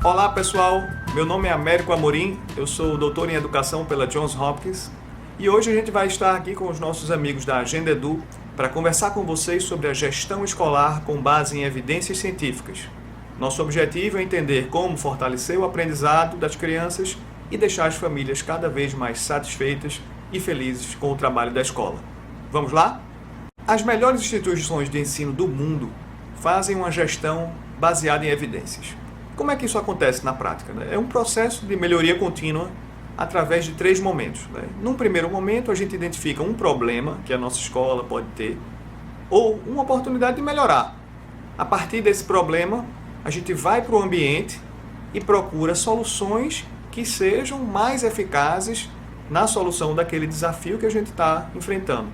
Olá pessoal, meu nome é Américo Amorim, eu sou doutor em Educação pela Johns Hopkins e hoje a gente vai estar aqui com os nossos amigos da Agenda Edu para conversar com vocês sobre a gestão escolar com base em evidências científicas. Nosso objetivo é entender como fortalecer o aprendizado das crianças e deixar as famílias cada vez mais satisfeitas e felizes com o trabalho da escola. Vamos lá? As melhores instituições de ensino do mundo fazem uma gestão baseada em evidências. Como é que isso acontece na prática? É um processo de melhoria contínua através de 3 momentos. Num primeiro momento, a gente identifica um problema que a nossa escola pode ter ou uma oportunidade de melhorar. A partir desse problema, a gente vai para o ambiente e procura soluções que sejam mais eficazes na solução daquele desafio que a gente está enfrentando.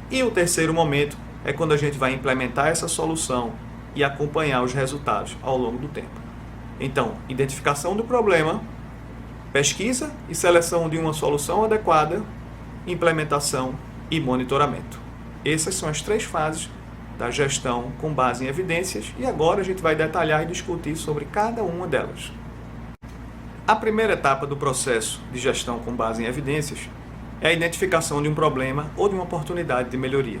E o terceiro momento é quando a gente vai implementar essa solução e acompanhar os resultados ao longo do tempo. Então, identificação do problema, pesquisa e seleção de uma solução adequada, implementação e monitoramento. Essas são as 3 fases da gestão com base em evidências e agora a gente vai detalhar e discutir sobre cada uma delas. A primeira etapa do processo de gestão com base em evidências é a identificação de um problema ou de uma oportunidade de melhoria.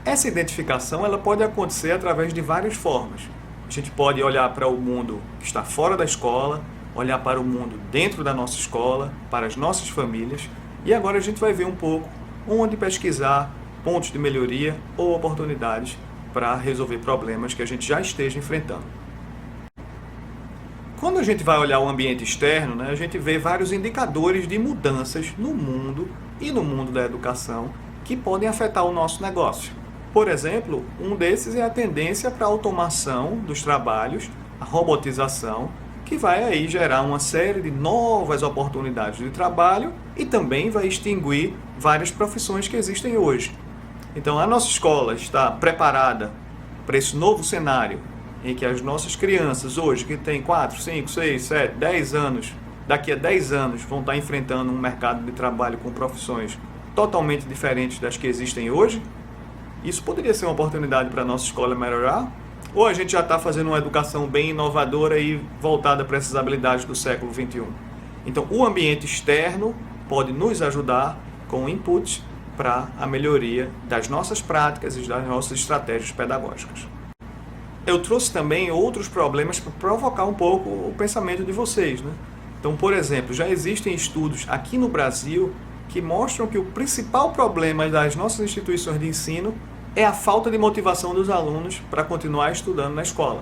Essa identificação ela pode acontecer através de várias formas. A gente pode olhar para o mundo que está fora da escola, olhar para o mundo dentro da nossa escola, para as nossas famílias, e agora a gente vai ver um pouco onde pesquisar pontos de melhoria ou oportunidades para resolver problemas que a gente já esteja enfrentando. Quando a gente vai olhar o ambiente externo, a gente vê vários indicadores de mudanças no mundo e no mundo da educação que podem afetar o nosso negócio. Por exemplo, um desses é a tendência para a automação dos trabalhos, a robotização, que vai aí gerar uma série de novas oportunidades de trabalho e também vai extinguir várias profissões que existem hoje. Então, a nossa escola está preparada para esse novo cenário em que as nossas crianças hoje, que têm 4, 5, 6, 7, 10 anos, daqui a 10 anos vão estar enfrentando um mercado de trabalho com profissões totalmente diferentes das que existem hoje. Isso poderia ser uma oportunidade para a nossa escola melhorar? Ou a gente já está fazendo uma educação bem inovadora e voltada para essas habilidades do século XXI? Então, o ambiente externo pode nos ajudar com inputs para a melhoria das nossas práticas e das nossas estratégias pedagógicas. Eu trouxe também outros problemas para provocar um pouco o pensamento de vocês. Então, por exemplo, já existem estudos aqui no Brasil que mostram que o principal problema das nossas instituições de ensino é a falta de motivação dos alunos para continuar estudando na escola.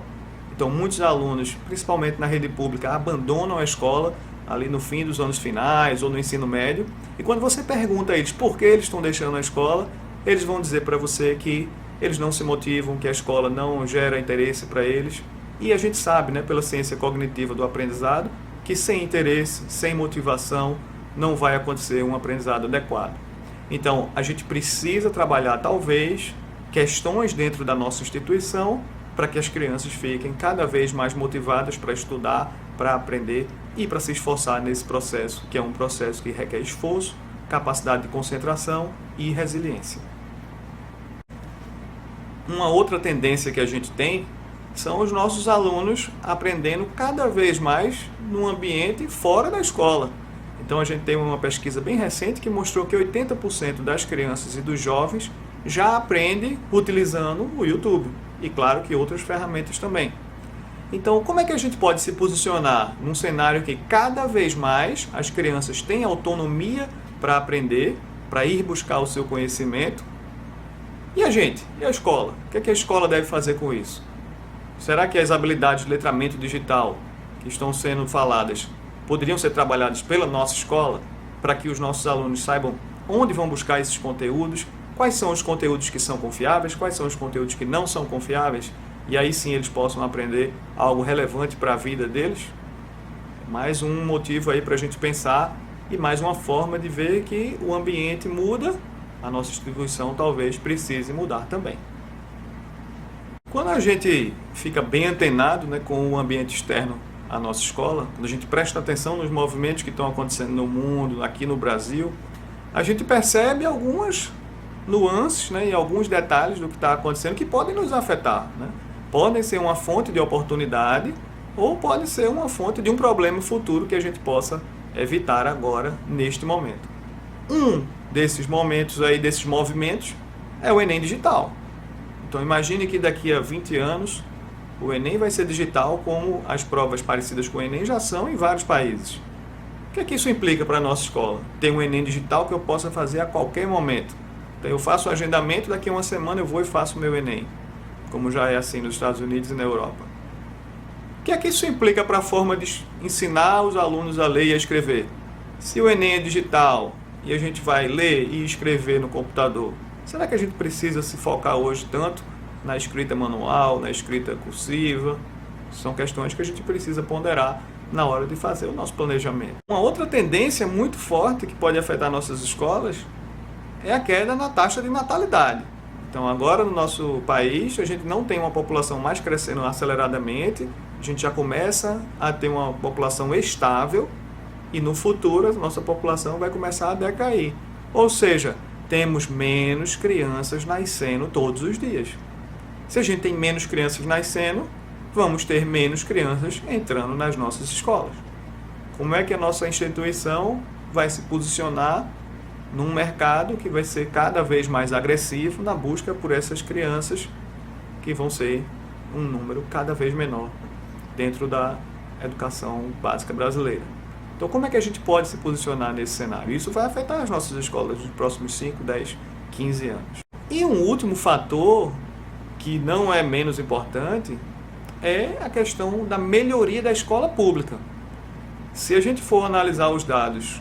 Então, muitos alunos, principalmente na rede pública, abandonam a escola ali no fim dos anos finais ou no ensino médio. E quando você pergunta a eles por que eles estão deixando a escola, eles vão dizer para você que eles não se motivam, que a escola não gera interesse para eles. E a gente sabe, pela ciência cognitiva do aprendizado, que sem interesse, sem motivação, não vai acontecer um aprendizado adequado. Então, a gente precisa trabalhar, talvez, questões dentro da nossa instituição para que as crianças fiquem cada vez mais motivadas para estudar, para aprender e para se esforçar nesse processo, que é um processo que requer esforço, capacidade de concentração e resiliência. Uma outra tendência que a gente tem são os nossos alunos aprendendo cada vez mais num ambiente fora da escola. Então, a gente tem uma pesquisa bem recente que mostrou que 80% das crianças e dos jovens já aprendem utilizando o YouTube. E, claro, que outras ferramentas também. Então, como é que a gente pode se posicionar num cenário que cada vez mais as crianças têm autonomia para aprender, para ir buscar o seu conhecimento? E a gente? E a escola? O que é que a escola deve fazer com isso? Será que as habilidades de letramento digital que estão sendo faladas poderiam ser trabalhadas pela nossa escola para que os nossos alunos saibam onde vão buscar esses conteúdos, quais são os conteúdos que são confiáveis, quais são os conteúdos que não são confiáveis, e aí sim eles possam aprender algo relevante para a vida deles? Mais um motivo aí para a gente pensar e mais uma forma de ver que o ambiente muda, a nossa instituição talvez precise mudar também. Quando a gente fica bem antenado com o ambiente externo à nossa escola, quando a gente presta atenção nos movimentos que estão acontecendo no mundo, aqui no Brasil, a gente percebe algumas nuances e alguns detalhes do que está acontecendo que podem nos afetar. Podem ser uma fonte de oportunidade ou pode ser uma fonte de um problema futuro que a gente possa evitar agora, neste momento. Um desses momentos aí, desses movimentos, é o Enem digital. Então imagine que daqui a 20 anos o Enem vai ser digital, como as provas parecidas com o Enem já são em vários países. O que é que isso implica para a nossa escola? Ter um Enem digital que eu possa fazer a qualquer momento. Então eu faço o agendamento, daqui a uma semana eu vou e faço o meu Enem, como já é assim nos Estados Unidos e na Europa. O que é que isso implica para a forma de ensinar os alunos a ler e a escrever? Se o Enem é digital e a gente vai ler e escrever no computador, será que a gente precisa se focar hoje tanto na escrita manual, na escrita cursiva? São questões que a gente precisa ponderar na hora de fazer o nosso planejamento. Uma outra tendência muito forte que pode afetar nossas escolas é a queda na taxa de natalidade. Então agora no nosso país a gente não tem uma população mais crescendo aceleradamente, a gente já começa a ter uma população estável e no futuro a nossa população vai começar a decair. Ou seja, temos menos crianças nascendo todos os dias. Se a gente tem menos crianças nascendo, vamos ter menos crianças entrando nas nossas escolas. Como é que a nossa instituição vai se posicionar num mercado que vai ser cada vez mais agressivo na busca por essas crianças que vão ser um número cada vez menor dentro da educação básica brasileira? Então, como é que a gente pode se posicionar nesse cenário? Isso vai afetar as nossas escolas nos próximos 5, 10, 15 anos. E um último fator, que não é menos importante, é a questão da melhoria da escola pública. Se a gente for analisar os dados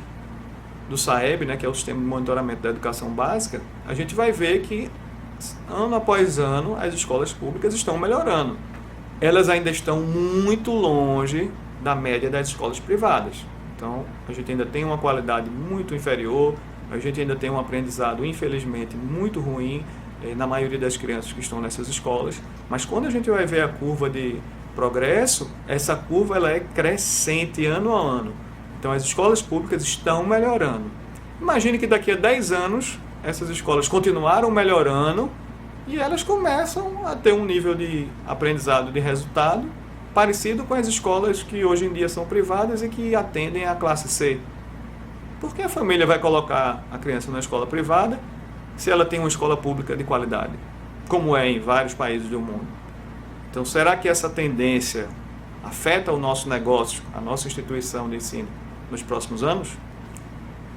do SAEB, né, que é o Sistema de Monitoramento da Educação Básica, a gente vai ver que, ano após ano, as escolas públicas estão melhorando. Elas ainda estão muito longe da média das escolas privadas. Então, a gente ainda tem uma qualidade muito inferior, a gente ainda tem um aprendizado, infelizmente, muito ruim na maioria das crianças que estão nessas escolas. Mas quando a gente vai ver a curva de progresso, essa curva ela é crescente ano a ano. Então, as escolas públicas estão melhorando. Imagine que daqui a 10 anos, essas escolas continuaram melhorando e elas começam a ter um nível de aprendizado, de resultado, parecido com as escolas que hoje em dia são privadas e que atendem à classe C. Por que a família vai colocar a criança na escola privada se ela tem uma escola pública de qualidade, como é em vários países do mundo? Então, será que essa tendência afeta o nosso negócio, a nossa instituição de ensino nos próximos anos?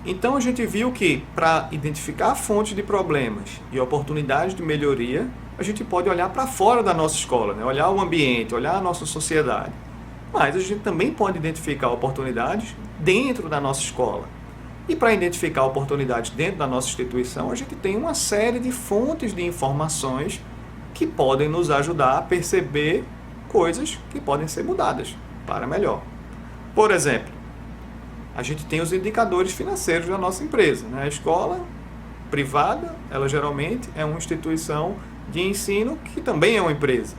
Então, a gente viu que para identificar fontes de problemas e oportunidades de melhoria, a gente pode olhar para fora da nossa escola, né? Olhar o ambiente, olhar a nossa sociedade. Mas a gente também pode identificar oportunidades dentro da nossa escola. E para identificar oportunidades dentro da nossa instituição, a gente tem uma série de fontes de informações que podem nos ajudar a perceber coisas que podem ser mudadas para melhor. Por exemplo, a gente tem os indicadores financeiros da nossa empresa, né? A escola privada, ela geralmente é uma instituição de ensino que também é uma empresa.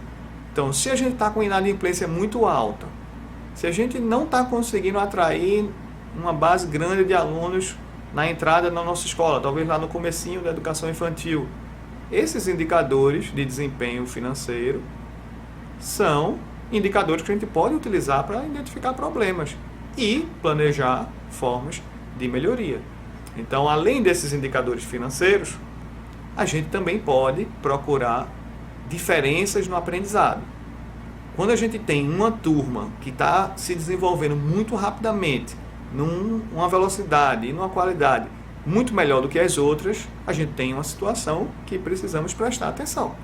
Então, se a gente está com inadimplência muito alta, se a gente não está conseguindo atrair uma base grande de alunos na entrada na nossa escola, talvez lá no comecinho da educação infantil, esses indicadores de desempenho financeiro são indicadores que a gente pode utilizar para identificar problemas e planejar formas de melhoria. Então, além desses indicadores financeiros, a gente também pode procurar diferenças no aprendizado. Quando a gente tem uma turma que está se desenvolvendo muito rapidamente, numa velocidade e numa qualidade muito melhor do que as outras, a gente tem uma situação que precisamos prestar atenção.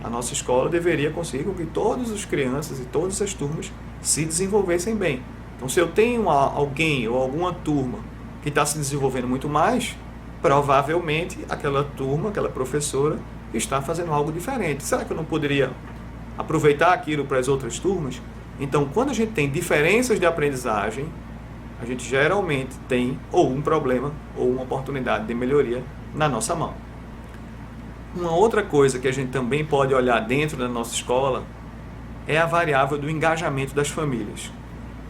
A nossa escola deveria conseguir com que todas as crianças e todas as turmas se desenvolvessem bem. Então, se eu tenho alguém ou alguma turma que está se desenvolvendo muito mais, provavelmente aquela turma, aquela professora está fazendo algo diferente. Será que eu não poderia aproveitar aquilo para as outras turmas? Então, quando a gente tem diferenças de aprendizagem, a gente geralmente tem ou um problema ou uma oportunidade de melhoria na nossa mão. Uma outra coisa que a gente também pode olhar dentro da nossa escola é a variável do engajamento das famílias.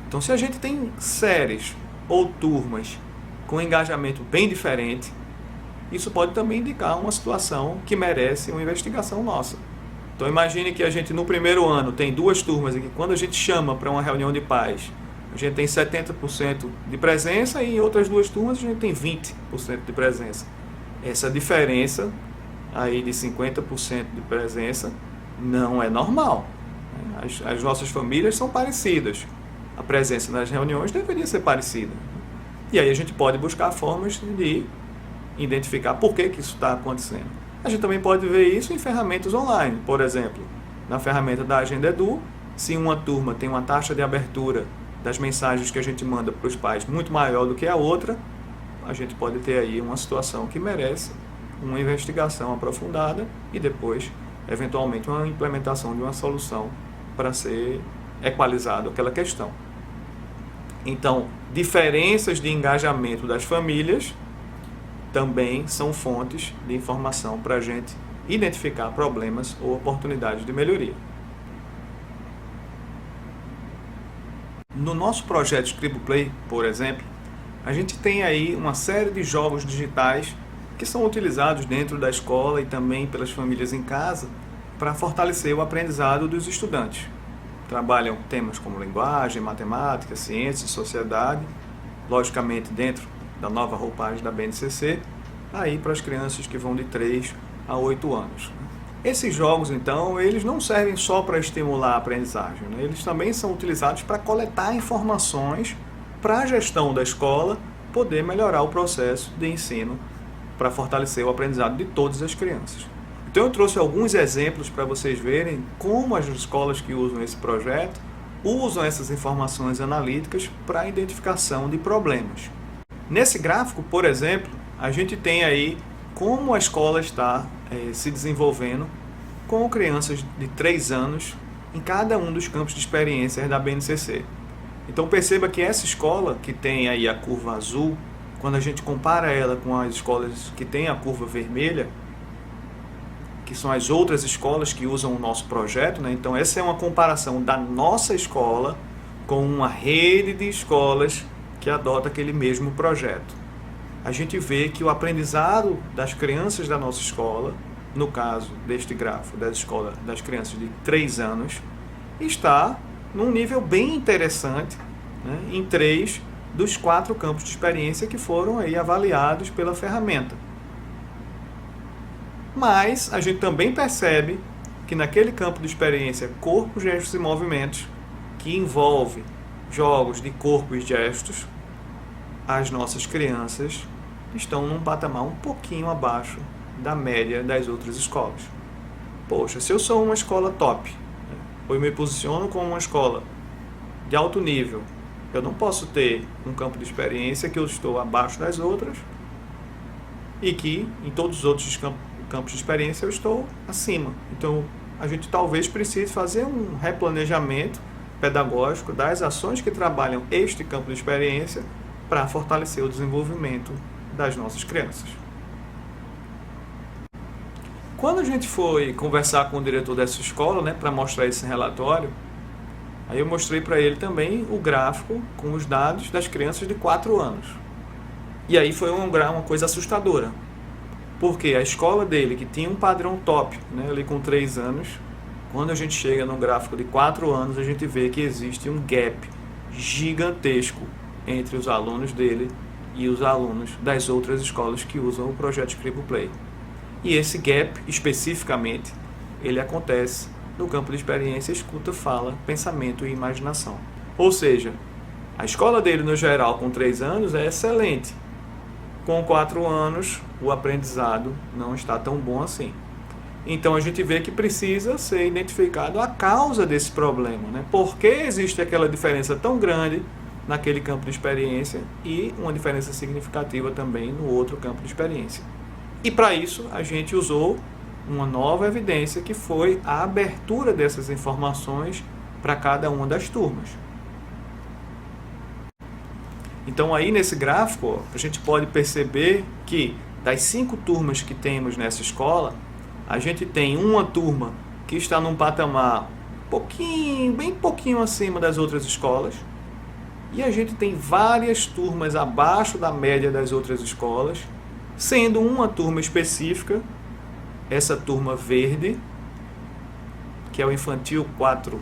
Então, se a gente tem séries ou turmas com engajamento bem diferente, isso pode também indicar uma situação que merece uma investigação nossa. Então imagine que a gente no primeiro ano tem 2 turmas e que quando a gente chama para uma reunião de pais, a gente tem 70% de presença e em outras 2 turmas a gente tem 20% de presença. Essa diferença aí de 50% de presença não é normal. As nossas famílias são parecidas. A presença nas reuniões deveria ser parecida. E aí a gente pode buscar formas de identificar por que isso está acontecendo. A gente também pode ver isso em ferramentas online. Por exemplo, na ferramenta da Agenda Edu, se uma turma tem uma taxa de abertura das mensagens que a gente manda para os pais muito maior do que a outra, a gente pode ter aí uma situação que merece uma investigação aprofundada e depois, eventualmente, uma implementação de uma solução para ser equalizado aquela questão. Então, diferenças de engajamento das famílias também são fontes de informação para a gente identificar problemas ou oportunidades de melhoria. No nosso projeto Scriboplay, por exemplo, a gente tem aí uma série de jogos digitais que são utilizados dentro da escola e também pelas famílias em casa para fortalecer o aprendizado dos estudantes. Trabalham temas como linguagem, matemática, ciência, sociedade, logicamente dentro da nova roupagem da BNCC, aí para as crianças que vão de 3 a 8 anos. Esses jogos, então, eles não servem só para estimular a aprendizagem, né? Eles também são utilizados para coletar informações para a gestão da escola poder melhorar o processo de ensino para fortalecer o aprendizado de todas as crianças. Então eu trouxe alguns exemplos para vocês verem como as escolas que usam esse projeto usam essas informações analíticas para a identificação de problemas. Nesse gráfico, por exemplo, a gente tem aí como a escola está se desenvolvendo com crianças de 3 anos em cada um dos campos de experiências da BNCC. Então perceba que essa escola que tem aí a curva azul, quando a gente compara ela com as escolas que têm a curva vermelha, que são as outras escolas que usam o nosso projeto, né? Então essa é uma comparação da nossa escola com uma rede de escolas que adota aquele mesmo projeto. A gente vê que o aprendizado das crianças da nossa escola, no caso deste gráfico das crianças de 3 anos, está num nível bem interessante, né, em 3 dos 4 campos de experiência que foram aí avaliados pela ferramenta. Mas a gente também percebe que naquele campo de experiência corpo, gestos e movimentos, que envolve jogos de corpo e gestos, as nossas crianças estão num patamar um pouquinho abaixo da média das outras escolas. Poxa, se eu sou uma escola top, ou eu me posiciono como uma escola de alto nível, eu não posso ter um campo de experiência que eu estou abaixo das outras e que em todos os outros campos de experiência eu estou acima. Então, a gente talvez precise fazer um replanejamento pedagógico das ações que trabalham este campo de experiência para fortalecer o desenvolvimento das nossas crianças. Quando a gente foi conversar com o diretor dessa escola, né, para mostrar esse relatório, aí eu mostrei para ele também o gráfico com os dados das crianças de 4 anos. E aí foi uma coisa assustadora, porque a escola dele, que tinha um padrão top, né, ali com 3 anos, quando a gente chega no gráfico de 4 anos, a gente vê que existe um gap gigantesco entre os alunos dele e os alunos das outras escolas que usam o projeto Scriboplay. E esse gap, especificamente, ele acontece no campo de experiência escuta, fala, pensamento e imaginação. Ou seja, a escola dele, no geral, com 3 anos, é excelente. Com 4 anos, o aprendizado não está tão bom assim. Então, a gente vê que precisa ser identificado a causa desse problema, né? Por que existe aquela diferença tão grande naquele campo de experiência e uma diferença significativa também no outro campo de experiência. E para isso a gente usou uma nova evidência que foi a abertura dessas informações para cada uma das turmas. Então aí nesse gráfico a gente pode perceber que das 5 turmas que temos nessa escola, a gente tem uma turma que está num patamar bem pouquinho acima das outras escolas, e a gente tem várias turmas abaixo da média das outras escolas, sendo uma turma específica, essa turma verde, que é o infantil 4,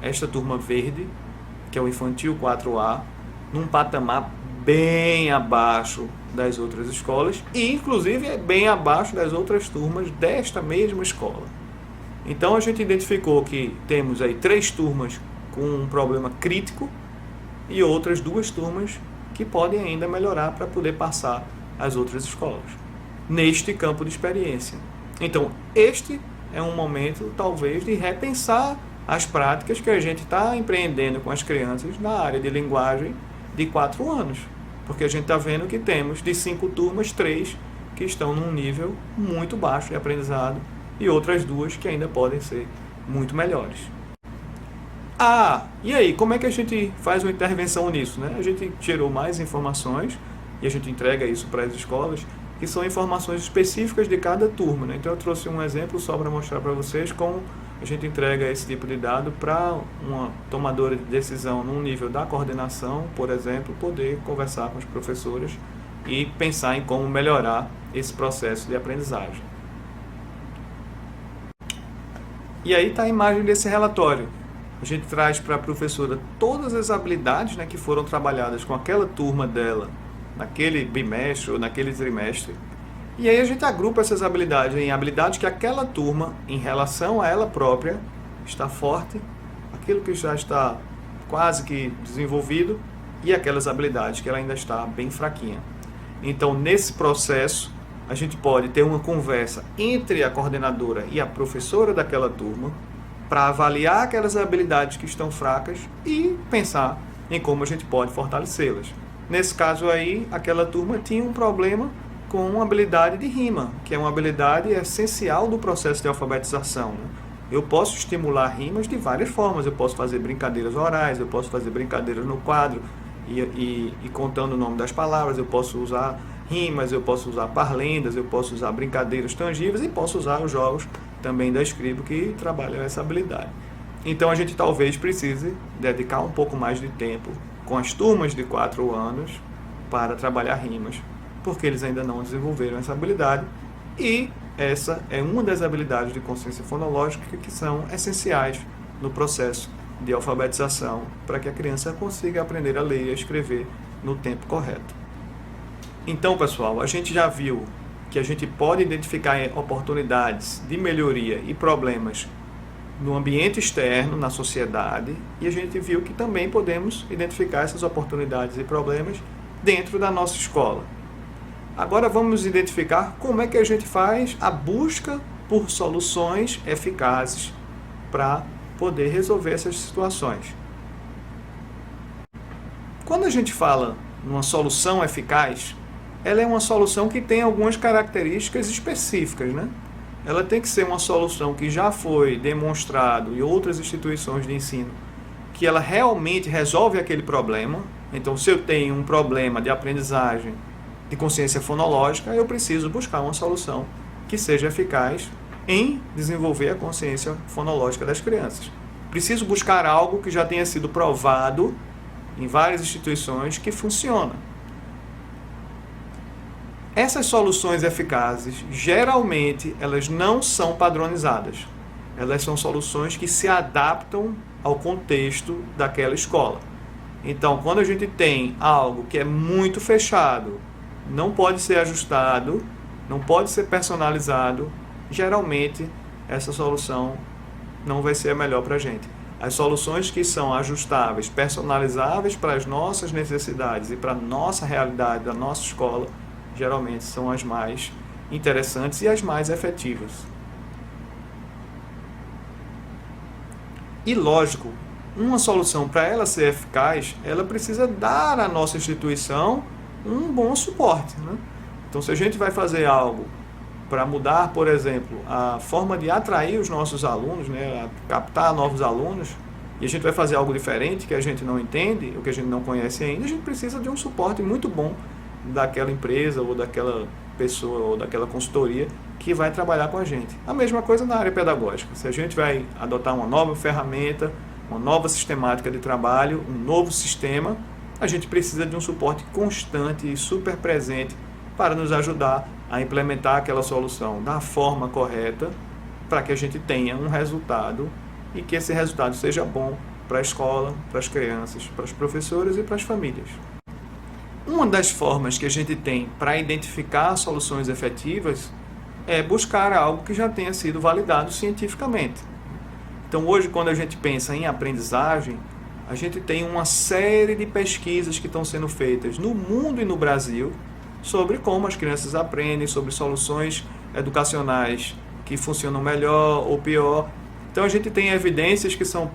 esta turma verde, que é o infantil 4A, num patamar bem abaixo das outras escolas e inclusive é bem abaixo das outras turmas desta mesma escola. Então a gente identificou que temos aí 3 turmas com um problema crítico e outras 2 turmas que podem ainda melhorar para poder passar as outras escolas, neste campo de experiência. Então, este é um momento, talvez, de repensar as práticas que a gente está empreendendo com as crianças na área de linguagem de 4 anos. Porque a gente está vendo que temos, de 5 turmas, 3 que estão num nível muito baixo de aprendizado e outras 2 que ainda podem ser muito melhores. E aí, como é que a gente faz uma intervenção nisso, né? A gente tirou mais informações e a gente entrega isso para as escolas, que são informações específicas de cada turma, né? Então eu trouxe um exemplo só para mostrar para vocês como a gente entrega esse tipo de dado para uma tomadora de decisão num nível da coordenação, por exemplo, poder conversar com os professores e pensar em como melhorar esse processo de aprendizagem. E aí está a imagem desse relatório. A gente traz para a professora todas as habilidades, né, que foram trabalhadas com aquela turma dela naquele bimestre ou naquele trimestre. E aí a gente agrupa essas habilidades em habilidades que aquela turma, em relação a ela própria, está forte, aquilo que já está quase que desenvolvido e aquelas habilidades que ela ainda está bem fraquinha. Então, nesse processo, a gente pode ter uma conversa entre a coordenadora e a professora daquela turma para avaliar aquelas habilidades que estão fracas e pensar em como a gente pode fortalecê-las. Nesse caso aí, aquela turma tinha um problema com uma habilidade de rima, que é uma habilidade essencial do processo de alfabetização, né? Eu posso estimular rimas de várias formas. Eu posso fazer brincadeiras orais, eu posso fazer brincadeiras no quadro e contando o nome das palavras, eu posso usar rimas, eu posso usar parlendas, eu posso usar brincadeiras tangíveis e posso usar os jogos também da Scribd que trabalham essa habilidade. Então a gente talvez precise dedicar um pouco mais de tempo com as turmas de 4 anos para trabalhar rimas, porque eles ainda não desenvolveram essa habilidade e essa é uma das habilidades de consciência fonológica que são essenciais no processo de alfabetização para que a criança consiga aprender a ler e a escrever no tempo correto. Então, pessoal, a gente já viu que a gente pode identificar oportunidades de melhoria e problemas no ambiente externo, na sociedade, e a gente viu que também podemos identificar essas oportunidades e problemas dentro da nossa escola. Agora vamos identificar como é que a gente faz a busca por soluções eficazes para poder resolver essas situações. Quando a gente fala numa solução eficaz, ela é uma solução que tem algumas características específicas, né? Ela tem que ser uma solução que já foi demonstrado em outras instituições de ensino, que ela realmente resolve aquele problema. Então, se eu tenho um problema de aprendizagem de consciência fonológica, eu preciso buscar uma solução que seja eficaz em desenvolver a consciência fonológica das crianças. Preciso buscar algo que já tenha sido provado em várias instituições que funciona. Essas soluções eficazes, geralmente, elas não são padronizadas. Elas são soluções que se adaptam ao contexto daquela escola. Então, quando a gente tem algo que é muito fechado, não pode ser ajustado, não pode ser personalizado, geralmente essa solução não vai ser a melhor para a gente. As soluções que são ajustáveis, personalizáveis para as nossas necessidades e para a nossa realidade da nossa escola, geralmente são as mais interessantes e as mais efetivas. E lógico, uma solução para ela ser eficaz, ela precisa dar à nossa instituição um bom suporte, né? Então, se a gente vai fazer algo para mudar, por exemplo, a forma de atrair os nossos alunos, né, captar novos alunos, e a gente vai fazer algo diferente que a gente não entende, ou que a gente não conhece ainda, a gente precisa de um suporte muito bom daquela empresa, ou daquela pessoa, ou daquela consultoria que vai trabalhar com a gente. A mesma coisa na área pedagógica. Se a gente vai adotar uma nova ferramenta, uma nova sistemática de trabalho, um novo sistema, a gente precisa de um suporte constante e super presente para nos ajudar a implementar aquela solução da forma correta para que a gente tenha um resultado e que esse resultado seja bom para a escola, para as crianças, para os professores e para as famílias. Uma das formas que a gente tem para identificar soluções efetivas é buscar algo que já tenha sido validado cientificamente. Então, hoje, quando a gente pensa em aprendizagem, a gente tem uma série de pesquisas que estão sendo feitas no mundo e no Brasil sobre como as crianças aprendem, sobre soluções educacionais que funcionam melhor ou pior. Então, a gente tem evidências que são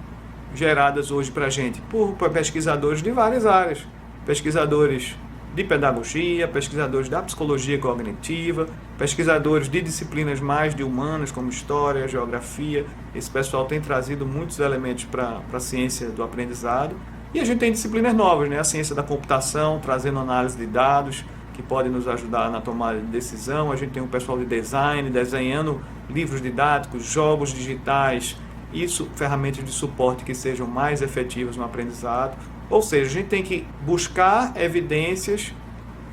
geradas hoje para a gente por pesquisadores de várias áreas. Pesquisadores de pedagogia, pesquisadores da psicologia cognitiva, pesquisadores de disciplinas mais de humanas, como história, geografia. Esse pessoal tem trazido muitos elementos para a ciência do aprendizado. E a gente tem disciplinas novas, né? A ciência da computação, trazendo análise de dados, que podem nos ajudar na tomada de decisão. A gente tem um pessoal de design, desenhando livros didáticos, jogos digitais, isso, ferramentas de suporte que sejam mais efetivas no aprendizado. Ou seja, a gente tem que buscar evidências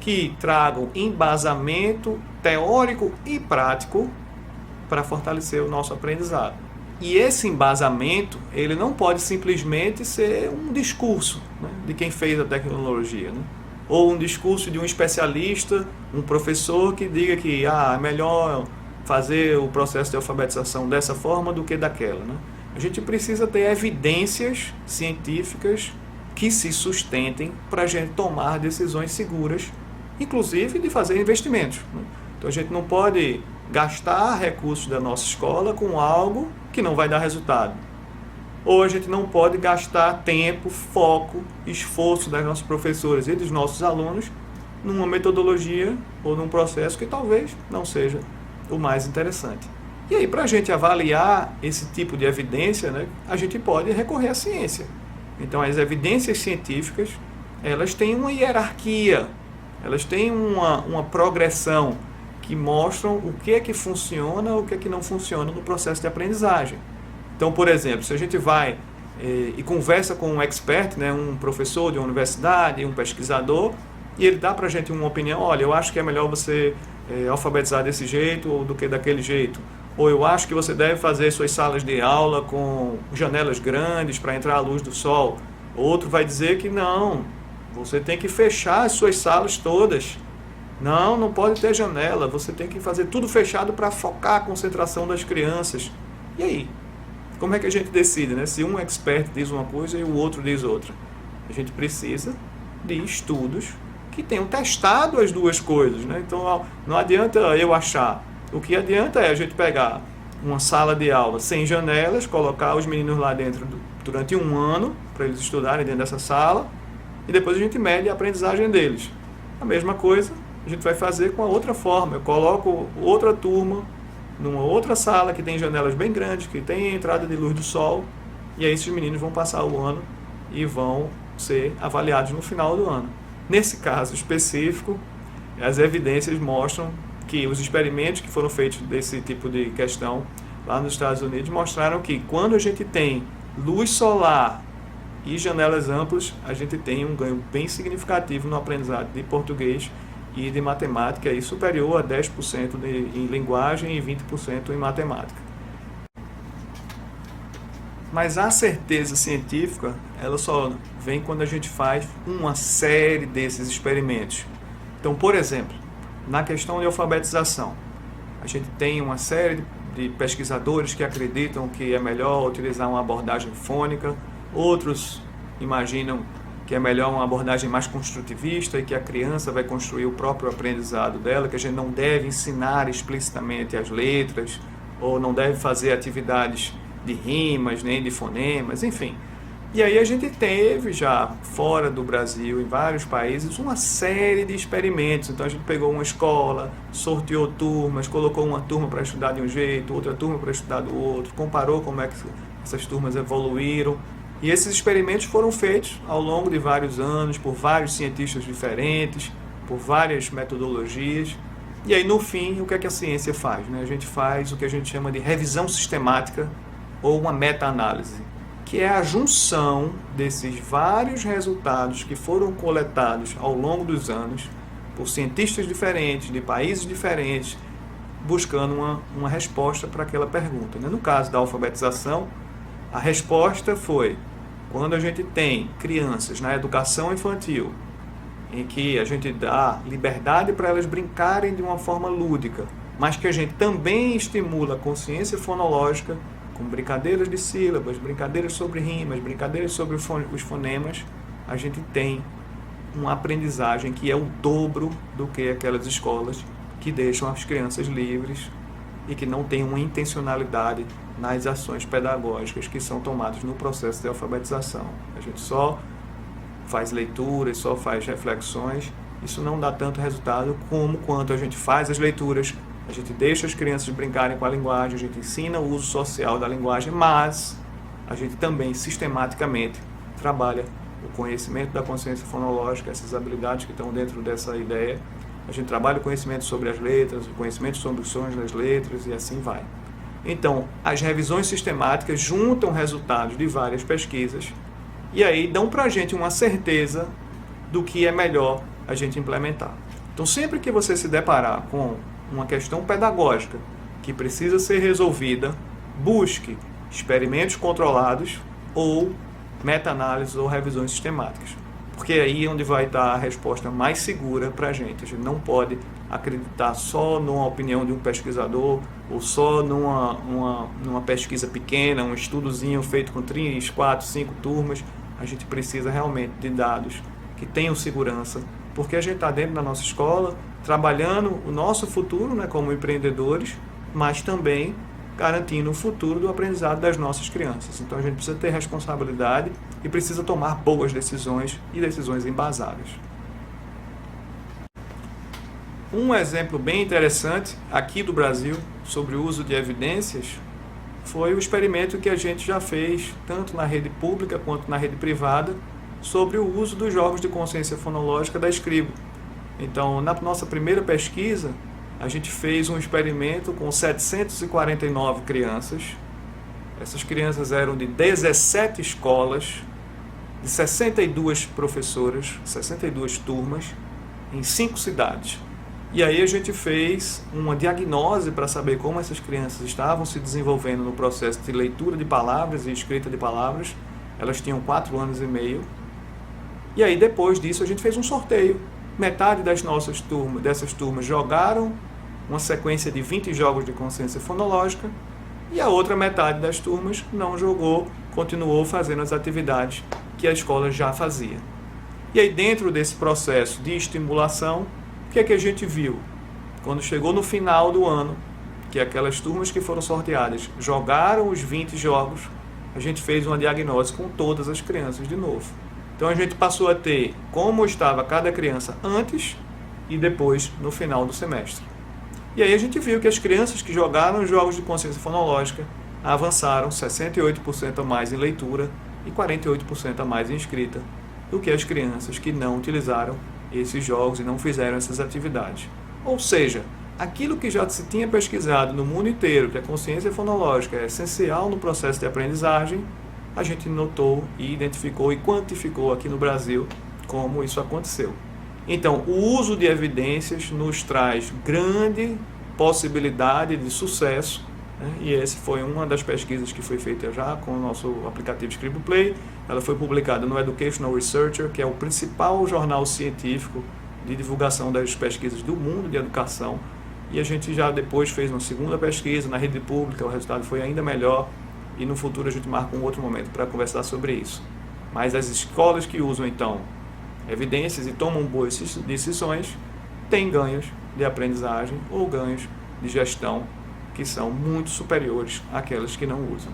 que tragam embasamento teórico e prático para fortalecer o nosso aprendizado. E esse embasamento, ele não pode simplesmente ser um discurso, né, de quem fez a tecnologia, né? Ou um discurso de um especialista, um professor que diga que é melhor fazer o processo de alfabetização dessa forma do que daquela, né? A gente precisa ter evidências científicas que se sustentem para a gente tomar decisões seguras, inclusive de fazer investimentos, né? Então a gente não pode gastar recursos da nossa escola com algo que não vai dar resultado. Ou a gente não pode gastar tempo, foco, esforço das nossas professoras e dos nossos alunos numa metodologia ou num processo que talvez não seja o mais interessante. E aí, para a gente avaliar esse tipo de evidência, né, a gente pode recorrer à ciência. Então, as evidências científicas, elas têm uma hierarquia, elas têm uma progressão que mostram o que é que funciona, o que é que não funciona no processo de aprendizagem. Então, por exemplo, se a gente vai e conversa com um expert, né, um professor de uma universidade, um pesquisador, e ele dá para a gente uma opinião, olha, eu acho que é melhor você alfabetizar desse jeito do que daquele jeito. Ou eu acho que você deve fazer suas salas de aula com janelas grandes para entrar a luz do sol. Outro vai dizer que não, você tem que fechar as suas salas todas. Não pode ter janela, você tem que fazer tudo fechado para focar a concentração das crianças. E aí? Como é que a gente decide, né? Se um expert diz uma coisa e o outro diz outra? A gente precisa de estudos que tenham testado as duas coisas, né? Então não adianta eu achar. O que adianta é a gente pegar uma sala de aula sem janelas, colocar os meninos lá dentro durante um ano, para eles estudarem dentro dessa sala, e depois a gente mede a aprendizagem deles. A mesma coisa a gente vai fazer com a outra forma. Eu coloco outra turma numa outra sala que tem janelas bem grandes, que tem entrada de luz do sol, e aí esses meninos vão passar o ano e vão ser avaliados no final do ano. Nesse caso específico, as evidências mostram que os experimentos que foram feitos desse tipo de questão lá nos Estados Unidos mostraram que quando a gente tem luz solar e janelas amplas, a gente tem um ganho bem significativo no aprendizado de português e de matemática, e superior a 10% em linguagem e 20% em matemática. Mas a certeza científica, ela só vem quando a gente faz uma série desses experimentos. Então, por exemplo, na questão de alfabetização, a gente tem uma série de pesquisadores que acreditam que é melhor utilizar uma abordagem fônica, outros imaginam que é melhor uma abordagem mais construtivista e que a criança vai construir o próprio aprendizado dela, que a gente não deve ensinar explicitamente as letras, ou não deve fazer atividades de rimas, nem de fonemas, enfim. E aí a gente teve já, fora do Brasil, em vários países, uma série de experimentos. Então a gente pegou uma escola, sorteou turmas, colocou uma turma para estudar de um jeito, outra turma para estudar do outro, comparou como é que essas turmas evoluíram. E esses experimentos foram feitos ao longo de vários anos, por vários cientistas diferentes, por várias metodologias. E aí, no fim, o que é que a ciência faz, né? A gente faz o que a gente chama de revisão sistemática ou uma meta-análise, que é a junção desses vários resultados que foram coletados ao longo dos anos por cientistas diferentes, de países diferentes, buscando uma resposta para aquela pergunta. No caso da alfabetização, a resposta foi: quando a gente tem crianças na educação infantil, em que a gente dá liberdade para elas brincarem de uma forma lúdica, mas que a gente também estimula a consciência fonológica, com brincadeiras de sílabas, brincadeiras sobre rimas, brincadeiras sobre os fonemas, a gente tem uma aprendizagem que é o dobro do que aquelas escolas que deixam as crianças livres e que não têm uma intencionalidade nas ações pedagógicas que são tomadas no processo de alfabetização. A gente só faz leituras, só faz reflexões, isso não dá tanto resultado como quando a gente faz as leituras, a gente deixa as crianças brincarem com a linguagem, a gente ensina o uso social da linguagem, mas a gente também sistematicamente trabalha o conhecimento da consciência fonológica, essas habilidades que estão dentro dessa ideia. A gente trabalha o conhecimento sobre as letras, o conhecimento sobre os sons das letras e assim vai. Então, as revisões sistemáticas juntam resultados de várias pesquisas e aí dão para a gente uma certeza do que é melhor a gente implementar. Então, sempre que você se deparar com uma questão pedagógica que precisa ser resolvida, busque experimentos controlados ou meta-análises ou revisões sistemáticas, porque aí é onde vai estar a resposta mais segura para a gente. A gente não pode acreditar só numa opinião de um pesquisador ou só numa pesquisa pequena, um estudozinho feito com 3, 4, 5 turmas. A gente precisa realmente de dados que tenham segurança, porque a gente está dentro da nossa escola, trabalhando o nosso futuro, né, como empreendedores, mas também garantindo o futuro do aprendizado das nossas crianças. Então a gente precisa ter responsabilidade e precisa tomar boas decisões e decisões embasadas. Um exemplo bem interessante aqui do Brasil sobre o uso de evidências foi o experimento que a gente já fez tanto na rede pública quanto na rede privada sobre o uso dos jogos de consciência fonológica da Scribo. Então, na nossa primeira pesquisa, a gente fez um experimento com 749 crianças. Essas crianças eram de 17 escolas, de 62 professoras, 62 turmas, em 5 cidades. E aí a gente fez uma diagnose para saber como essas crianças estavam se desenvolvendo no processo de leitura de palavras e escrita de palavras. Elas tinham 4 anos e meio. E aí depois disso a gente fez um sorteio. Metade dessas turmas jogaram uma sequência de 20 jogos de consciência fonológica e a outra metade das turmas não jogou, continuou fazendo as atividades que a escola já fazia. E aí dentro desse processo de estimulação, o que é que a gente viu? Quando chegou no final do ano, que aquelas turmas que foram sorteadas jogaram os 20 jogos, a gente fez uma diagnose com todas as crianças de novo. Então a gente passou a ter como estava cada criança antes e depois no final do semestre. E aí a gente viu que as crianças que jogaram os jogos de consciência fonológica avançaram 68% a mais em leitura e 48% a mais em escrita do que as crianças que não utilizaram esses jogos e não fizeram essas atividades. Ou seja, aquilo que já se tinha pesquisado no mundo inteiro, que a consciência fonológica é essencial no processo de aprendizagem, a gente notou e identificou e quantificou aqui no Brasil como isso aconteceu. Então, o uso de evidências nos traz grande possibilidade de sucesso, né? E essa foi uma das pesquisas que foi feita já com o nosso aplicativo Scribo Play. Ela foi publicada no Educational Researcher, que é o principal jornal científico de divulgação das pesquisas do mundo de educação. E a gente já depois fez uma segunda pesquisa na rede pública, o resultado foi ainda melhor. E no futuro a gente marca um outro momento para conversar sobre isso. Mas as escolas que usam, então, evidências e tomam boas decisões, têm ganhos de aprendizagem ou ganhos de gestão que são muito superiores àquelas que não usam.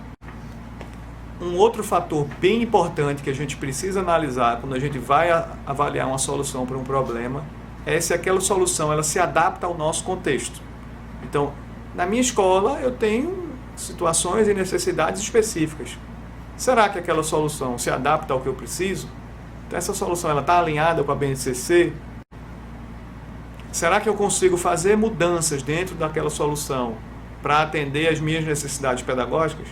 Um outro fator bem importante que a gente precisa analisar quando a gente vai avaliar uma solução para um problema é se aquela solução ela se adapta ao nosso contexto. Então, na minha escola eu tenho situações e necessidades específicas. Será que aquela solução se adapta ao que eu preciso? Então, essa solução está alinhada com a BNCC? Será que eu consigo fazer mudanças dentro daquela solução para atender às minhas necessidades pedagógicas?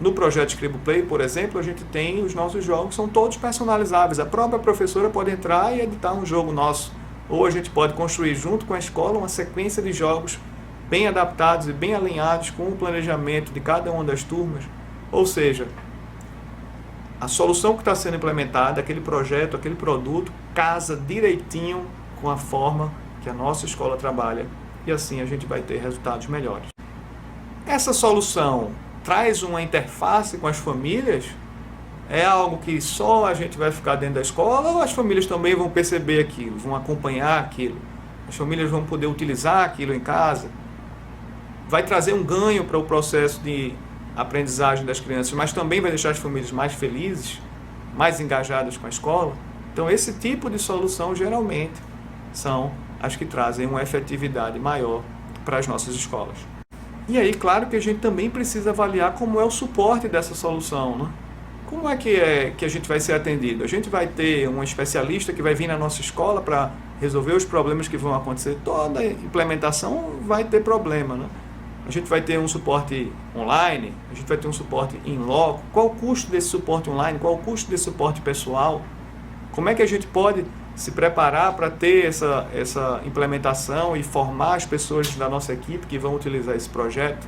No projeto Scribo Play, por exemplo, a gente tem os nossos jogos, são todos personalizáveis. A própria professora pode entrar e editar um jogo nosso. Ou a gente pode construir junto com a escola uma sequência de jogos bem adaptados e bem alinhados com o planejamento de cada uma das turmas. Ou seja, a solução que está sendo implementada, aquele projeto, aquele produto, casa direitinho com a forma que a nossa escola trabalha, e assim a gente vai ter resultados melhores. Essa solução traz uma interface com as famílias? É algo que só a gente vai ficar dentro da escola, ou as famílias também vão perceber aquilo, vão acompanhar aquilo? As famílias vão poder utilizar aquilo em casa? Vai trazer um ganho para o processo de aprendizagem das crianças, mas também vai deixar as famílias mais felizes, mais engajadas com a escola? Então esse tipo de solução geralmente são as que trazem uma efetividade maior para as nossas escolas. E aí, claro que a gente também precisa avaliar como é o suporte dessa solução, né? Como é que a gente vai ser atendido? A gente vai ter um especialista que vai vir na nossa escola para resolver os problemas que vão acontecer? Toda implementação vai ter problema, né? A gente vai ter um suporte online, a gente vai ter um suporte in loco. Qual o custo desse suporte online? Qual o custo desse suporte pessoal? Como é que a gente pode se preparar para ter essa implementação e formar as pessoas da nossa equipe que vão utilizar esse projeto?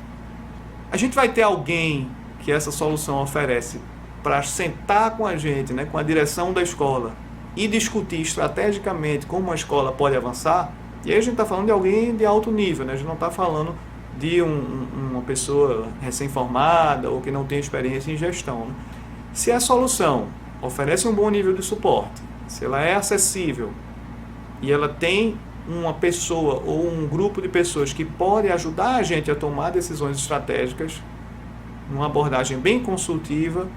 A gente vai ter alguém que essa solução oferece para sentar com a gente, né, com a direção da escola e discutir estrategicamente como a escola pode avançar? E aí a gente está falando de alguém de alto nível, né? A gente não está falando de uma pessoa recém-formada ou que não tem experiência em gestão, né? Se a solução oferece um bom nível de suporte, se ela é acessível e ela tem uma pessoa ou um grupo de pessoas que pode ajudar a gente a tomar decisões estratégicas, numa abordagem bem consultiva,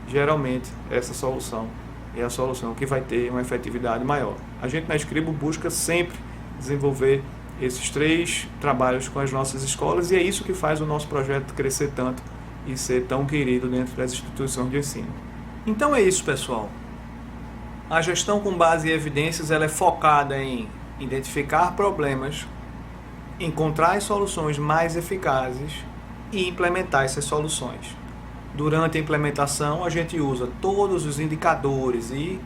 geralmente essa solução é a solução que vai ter uma efetividade maior. A gente na Scribo busca sempre desenvolver esses 3 trabalhos com as nossas escolas e é isso que faz o nosso projeto crescer tanto e ser tão querido dentro das instituições de ensino. Então é isso, pessoal. A gestão com base em evidências ela é focada em identificar problemas, encontrar as soluções mais eficazes e implementar essas soluções. Durante a implementação, a gente usa todos os indicadores e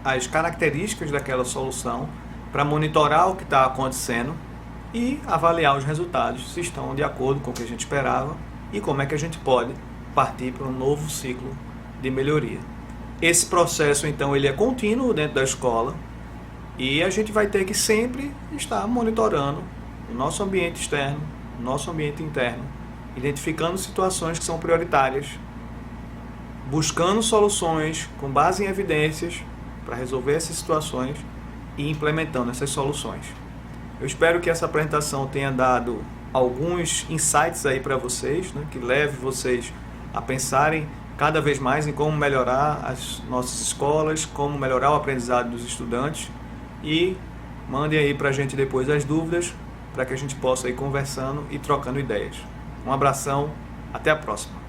as características daquela solução para monitorar o que está acontecendo e avaliar os resultados, se estão de acordo com o que a gente esperava e como é que a gente pode partir para um novo ciclo de melhoria. Esse processo, então, ele é contínuo dentro da escola e a gente vai ter que sempre estar monitorando o nosso ambiente externo, o nosso ambiente interno, identificando situações que são prioritárias, buscando soluções com base em evidências para resolver essas situações e implementando essas soluções. Eu espero que essa apresentação tenha dado alguns insights aí para vocês, né, que leve vocês a pensarem cada vez mais em como melhorar as nossas escolas, como melhorar o aprendizado dos estudantes e mandem aí para a gente depois as dúvidas para que a gente possa ir conversando e trocando ideias. Um abração, até a próxima.